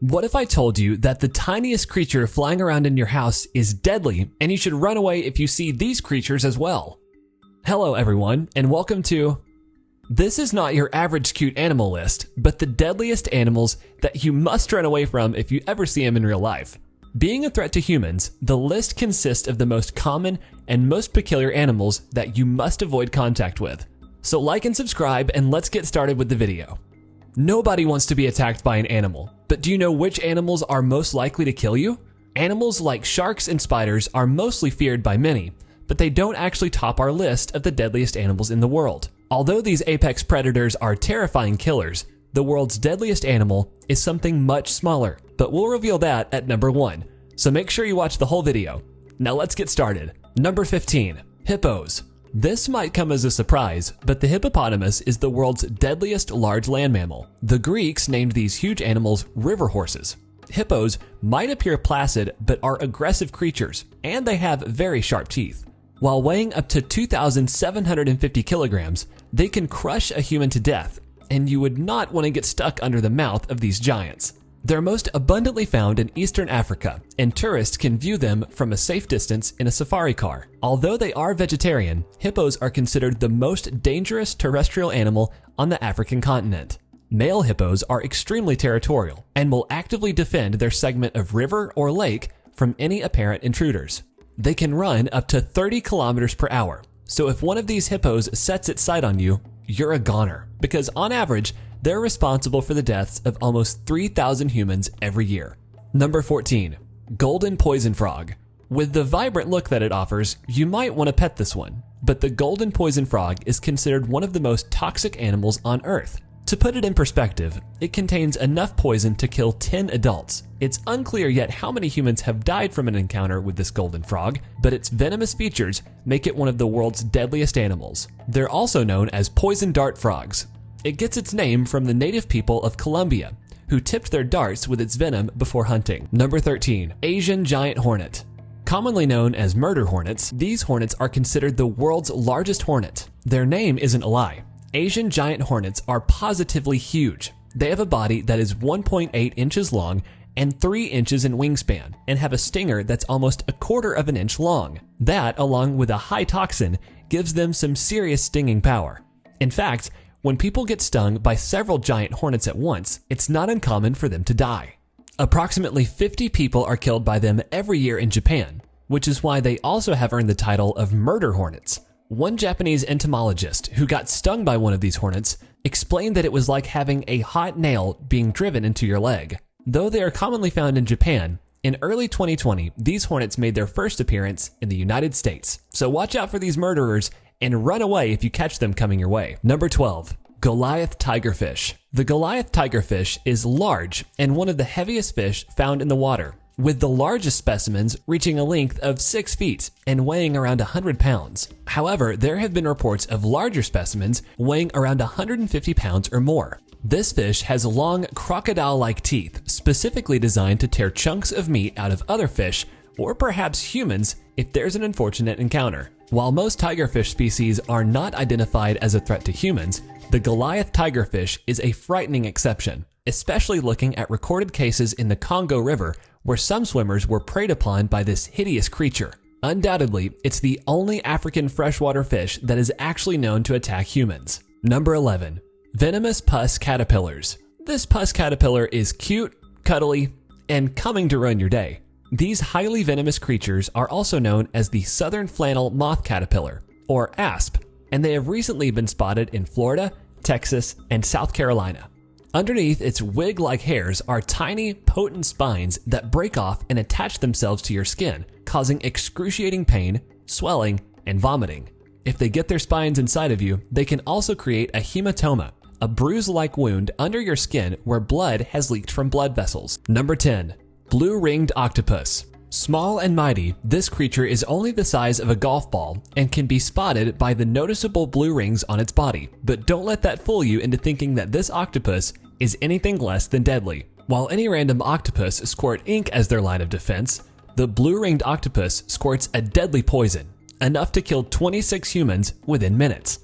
What if I told you that the tiniest creature flying around in your house is deadly and you should run away if you see these creatures as well? Hello everyone, and welcome to... This is not your average cute animal list, but the deadliest animals that you must run away from if you ever see them in real life. Being a threat to humans, the list consists of the most common and most peculiar animals that you must avoid contact with. So like and subscribe, and let's get started with the video. Nobody wants to be attacked by an animal, but do you know which animals are most likely to kill you? Animals like sharks and spiders are mostly feared by many, but they don't actually top our list of the deadliest animals in the world. Although these apex predators are terrifying killers, the world's deadliest animal is something much smaller, but we'll reveal that at number 1. So make sure you watch the whole video. Now let's get started. Number 15, hippos. This might come as a surprise, but the hippopotamus is the world's deadliest large land mammal. The Greeks named these huge animals river horses. Hippos might appear placid, but are aggressive creatures, and they have very sharp teeth. While weighing up to 2,750 kilograms, they can crush a human to death, and you would not want to get stuck under the mouth of these giants. They're most abundantly found in Eastern Africa, and tourists can view them from a safe distance in a safari car. Although they are vegetarian, hippos are considered the most dangerous terrestrial animal on the African continent. Male hippos are extremely territorial and will actively defend their segment of river or lake from any apparent intruders. They can run up to 30 kilometers per hour, so if one of these hippos sets its sight on you, you're a goner, because on average, they're responsible for the deaths of almost 3,000 humans every year. Number 14, golden poison frog. With the vibrant look that it offers, you might want to pet this one, but the golden poison frog is considered one of the most toxic animals on Earth. To put it in perspective, it contains enough poison to kill 10 adults. It's unclear yet how many humans have died from an encounter with this golden frog, but its venomous features make it one of the world's deadliest animals. They're also known as poison dart frogs. It gets its name from the native people of Colombia, who tipped their darts with its venom before hunting. Number 13, Asian giant hornet. Commonly known as murder hornets, these hornets are considered the world's largest hornet. Their name isn't a lie. Asian giant hornets are positively huge. They have a body that is 1.8 inches long and 3 inches in wingspan, and have a stinger that's almost a quarter of an inch long. That, along with a high toxin, gives them some serious stinging power. In fact, when people get stung by several giant hornets at once, it's not uncommon for them to die. Approximately 50 people are killed by them every year in Japan, which is why they also have earned the title of murder hornets. One Japanese entomologist who got stung by one of these hornets explained that it was like having a hot nail being driven into your leg. Though they are commonly found in Japan, in early 2020, these hornets made their first appearance in the United States. So watch out for these murderers and run away if you catch them coming your way. Number 12, Goliath tigerfish. The Goliath tigerfish is large and one of the heaviest fish found in the water, with the largest specimens reaching a length of 6 feet and weighing around 100 pounds. However, there have been reports of larger specimens weighing around 150 pounds or more. This fish has long crocodile-like teeth, specifically designed to tear chunks of meat out of other fish, or perhaps humans if there's an unfortunate encounter. While most tigerfish species are not identified as a threat to humans, the Goliath tigerfish is a frightening exception, especially looking at recorded cases in the Congo River where some swimmers were preyed upon by this hideous creature. Undoubtedly, it's the only African freshwater fish that is actually known to attack humans. Number 11, venomous pus caterpillars. This pus caterpillar is cute, cuddly, and coming to ruin your day. These highly venomous creatures are also known as the southern flannel moth caterpillar, or asp, and they have recently been spotted in Florida, Texas, and South Carolina. Underneath its wig-like hairs are tiny, potent spines that break off and attach themselves to your skin, causing excruciating pain, swelling, and vomiting. If they get their spines inside of you, they can also create a hematoma, a bruise-like wound under your skin where blood has leaked from blood vessels. Number 10, blue-ringed octopus. Small and mighty, this creature is only the size of a golf ball and can be spotted by the noticeable blue rings on its body. But don't let that fool you into thinking that this octopus is anything less than deadly. While any random octopus squirt ink as their line of defense, the blue-ringed octopus squirts a deadly poison, enough to kill 26 humans within minutes.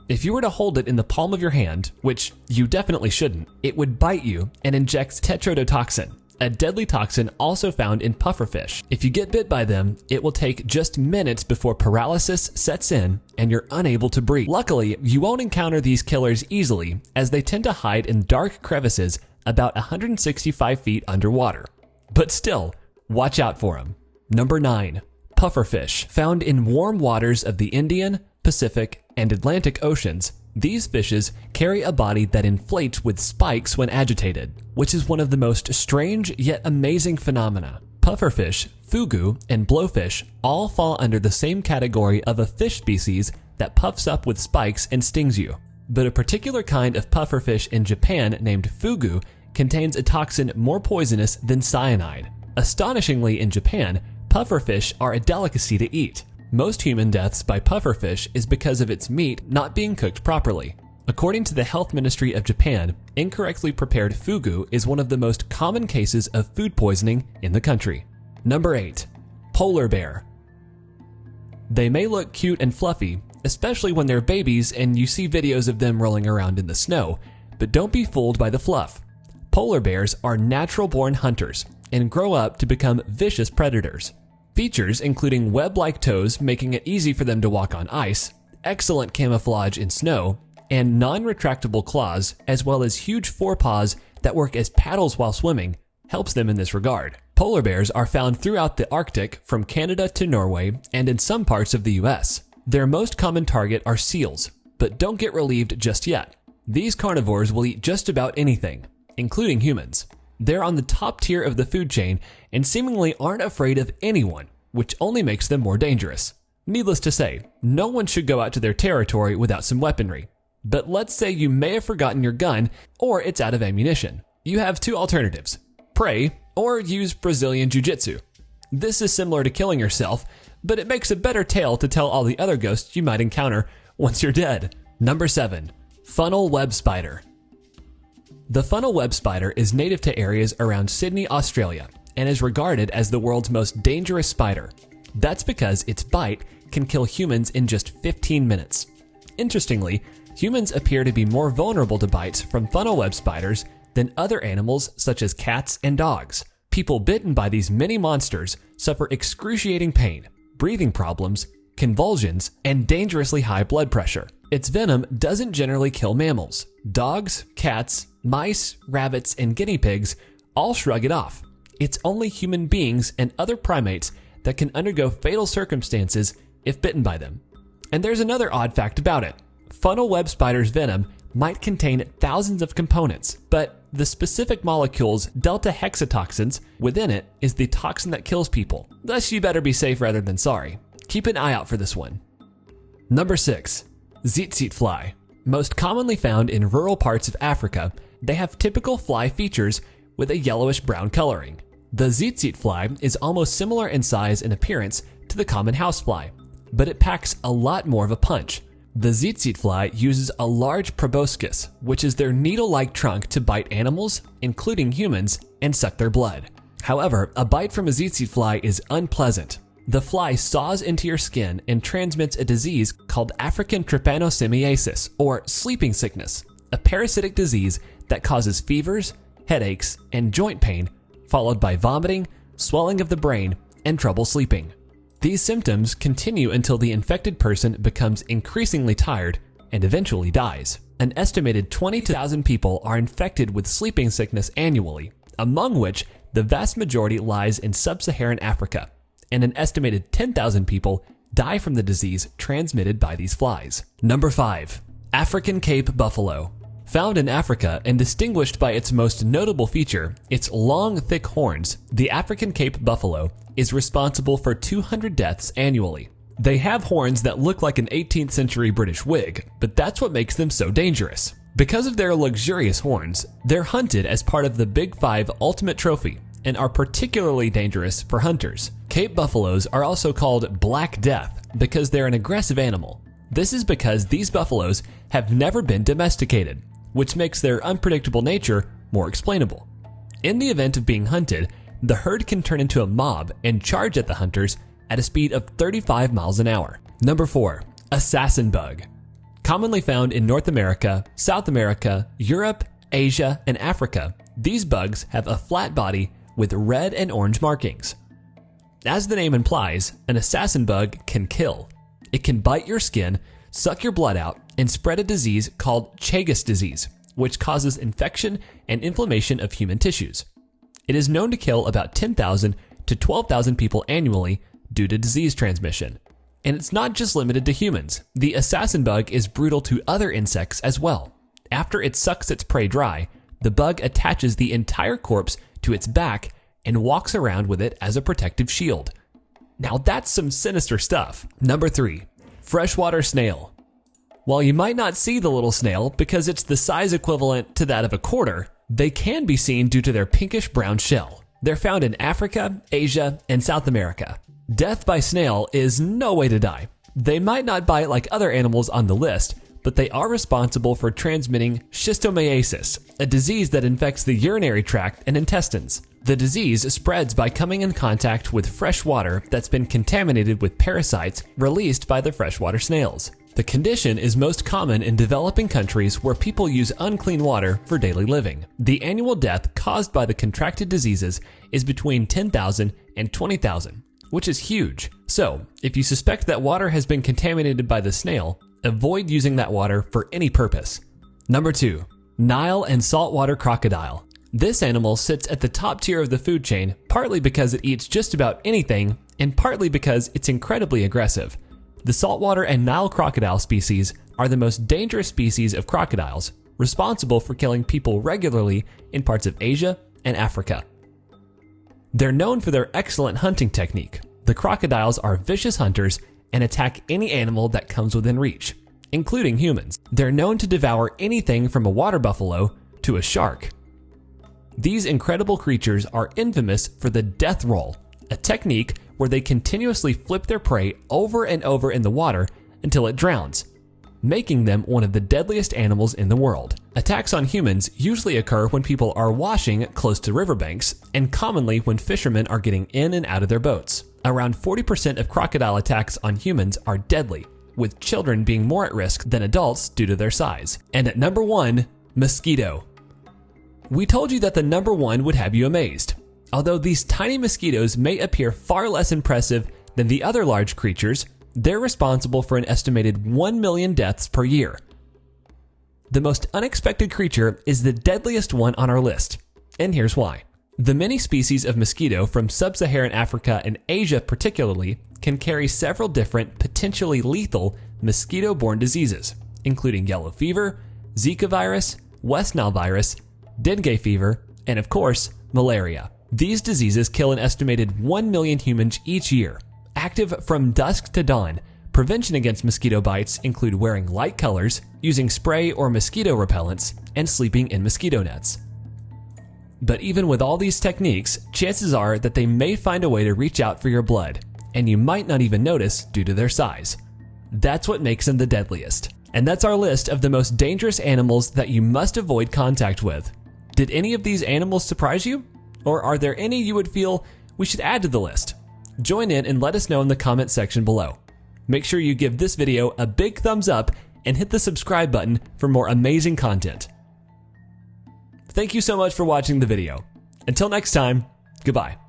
If you were to hold it in the palm of your hand, which you definitely shouldn't, it would bite you and inject tetrodotoxin, a deadly toxin also found in pufferfish. If you get bit by them, it will take just minutes before paralysis sets in and you're unable to breathe. Luckily, you won't encounter these killers easily, as they tend to hide in dark crevices about 165 feet underwater. But still, watch out for them. Number 9. Pufferfish. Found in warm waters of the Indian, Pacific, and Atlantic Oceans, these fishes carry a body that inflates with spikes when agitated, which is one of the most strange yet amazing phenomena. Pufferfish, fugu, and blowfish all fall under the same category of a fish species that puffs up with spikes and stings you. But a particular kind of pufferfish in Japan named fugu contains a toxin more poisonous than cyanide. Astonishingly, in Japan, pufferfish are a delicacy to eat. Most human deaths by pufferfish is because of its meat not being cooked properly. According to the Health Ministry of Japan, incorrectly prepared fugu is one of the most common cases of food poisoning in the country. Number 8. Polar bear. They may look cute and fluffy, especially when they're babies and you see videos of them rolling around in the snow, but don't be fooled by the fluff. Polar bears are natural-born hunters and grow up to become vicious predators. Features including web-like toes making it easy for them to walk on ice, excellent camouflage in snow, and non-retractable claws, as well as huge forepaws that work as paddles while swimming, helps them in this regard. Polar bears are found throughout the Arctic from Canada to Norway and in some parts of the US. Their most common target are seals, but don't get relieved just yet. These carnivores will eat just about anything, including humans. They're on the top tier of the food chain and seemingly aren't afraid of anyone, which only makes them more dangerous. Needless to say, no one should go out to their territory without some weaponry. But let's say you may have forgotten your gun or it's out of ammunition. You have two alternatives: pray or use Brazilian Jiu-Jitsu. This is similar to killing yourself, but it makes a better tale to tell all the other ghosts you might encounter once you're dead. Number 7. Funnel web spider. The funnel web spider is native to areas around Sydney, Australia, and is regarded as the world's most dangerous spider. That's because its bite can kill humans in just 15 minutes. Interestingly, humans appear to be more vulnerable to bites from funnel web spiders than other animals such as cats and dogs. People bitten by these mini monsters suffer excruciating pain, breathing problems, convulsions, and dangerously high blood pressure. Its venom doesn't generally kill mammals. Dogs, cats, mice, rabbits, and guinea pigs all shrug it off. It's only human beings and other primates that can undergo fatal circumstances if bitten by them. And there's another odd fact about it. Funnel web spider's venom might contain thousands of components, but the specific molecules delta hexatoxins within it is the toxin that kills people. Thus, you better be safe rather than sorry. Keep an eye out for this one. Number 6. Tzitzit fly. Most commonly found in rural parts of Africa, they have typical fly features with a yellowish-brown coloring. The tzitzit fly is almost similar in size and appearance to the common housefly, but it packs a lot more of a punch. The tzitzit fly uses a large proboscis, which is their needle-like trunk, to bite animals, including humans, and suck their blood. However, a bite from a tzitzit fly is unpleasant. The fly saws into your skin and transmits a disease called African trypanosemiasis, or sleeping sickness, a parasitic disease that causes fevers, headaches, and joint pain, followed by vomiting, swelling of the brain, and trouble sleeping. These symptoms continue until the infected person becomes increasingly tired and eventually dies. An estimated 20,000 people are infected with sleeping sickness annually, among which the vast majority lies in sub-Saharan Africa, and an estimated 10,000 people die from the disease transmitted by these flies. Number 5. African Cape buffalo. Found in Africa and distinguished by its most notable feature, its long, thick horns, the African Cape buffalo is responsible for 200 deaths annually. They have horns that look like an 18th century British wig, but that's what makes them so dangerous. Because of their luxurious horns, they're hunted as part of the Big Five Ultimate Trophy and are particularly dangerous for hunters. Cape buffaloes are also called Black Death because they're an aggressive animal. This is because these buffaloes have never been domesticated, which makes their unpredictable nature more explainable. In the event of being hunted, the herd can turn into a mob and charge at the hunters at a speed of 35 miles an hour. Number 4. Assassin bug. Commonly found in North America, South America, Europe, Asia, and Africa, these bugs have a flat body with red and orange markings. As the name implies, an assassin bug can kill. It can bite your skin, suck your blood out, and spread a disease called Chagas disease, which causes infection and inflammation of human tissues. It is known to kill about 10,000 to 12,000 people annually due to disease transmission. And it's not just limited to humans. The assassin bug is brutal to other insects as well. After it sucks its prey dry, the bug attaches the entire corpse to its back and walks around with it as a protective shield. Now that's some sinister stuff. Number 3, freshwater snail. While you might not see the little snail because it's the size equivalent to that of a quarter, they can be seen due to their pinkish brown shell. They're found in Africa, Asia, and South America. Death by snail is no way to die. They might not bite like other animals on the list, but they are responsible for transmitting schistosomiasis, a disease that infects the urinary tract and intestines. The disease spreads by coming in contact with fresh water that's been contaminated with parasites released by the freshwater snails. The condition is most common in developing countries where people use unclean water for daily living. The annual death caused by the contracted diseases is between 10,000 and 20,000, which is huge. So, if you suspect that water has been contaminated by the snail, avoid using that water for any purpose. Number 2, Nile and saltwater crocodile. This animal sits at the top tier of the food chain, partly because it eats just about anything, and partly because it's incredibly aggressive. The saltwater and Nile crocodile species are the most dangerous species of crocodiles, responsible for killing people regularly in parts of Asia and Africa. They're known for their excellent hunting technique. The crocodiles are vicious hunters and attack any animal that comes within reach, including humans. They're known to devour anything from a water buffalo to a shark. These incredible creatures are infamous for the death roll, a technique where they continuously flip their prey over and over in the water until it drowns, making them one of the deadliest animals in the world. Attacks on humans usually occur when people are washing close to riverbanks, and commonly when fishermen are getting in and out of their boats. Around 40% of crocodile attacks on humans are deadly, with children being more at risk than adults due to their size. And at number 1, mosquito. We told you that the number 1 would have you amazed. Although these tiny mosquitoes may appear far less impressive than the other large creatures, they're responsible for an estimated 1 million deaths per year. The most unexpected creature is the deadliest one on our list, and here's why. The many species of mosquito from sub-Saharan Africa and Asia particularly can carry several different potentially lethal mosquito-borne diseases, including yellow fever, Zika virus, West Nile virus, dengue fever, and of course, malaria. These diseases kill an estimated 1 million humans each year. Active from dusk to dawn, prevention against mosquito bites include wearing light colors, using spray or mosquito repellents, and sleeping in mosquito nets. But even with all these techniques, chances are that they may find a way to reach out for your blood, and you might not even notice due to their size. That's what makes them the deadliest. And that's our list of the most dangerous animals that you must avoid contact with. Did any of these animals surprise you? Or are there any you would feel we should add to the list? Join in and let us know in the comment section below. Make sure you give this video a big thumbs up and hit the subscribe button for more amazing content. Thank you so much for watching the video. Until next time, goodbye.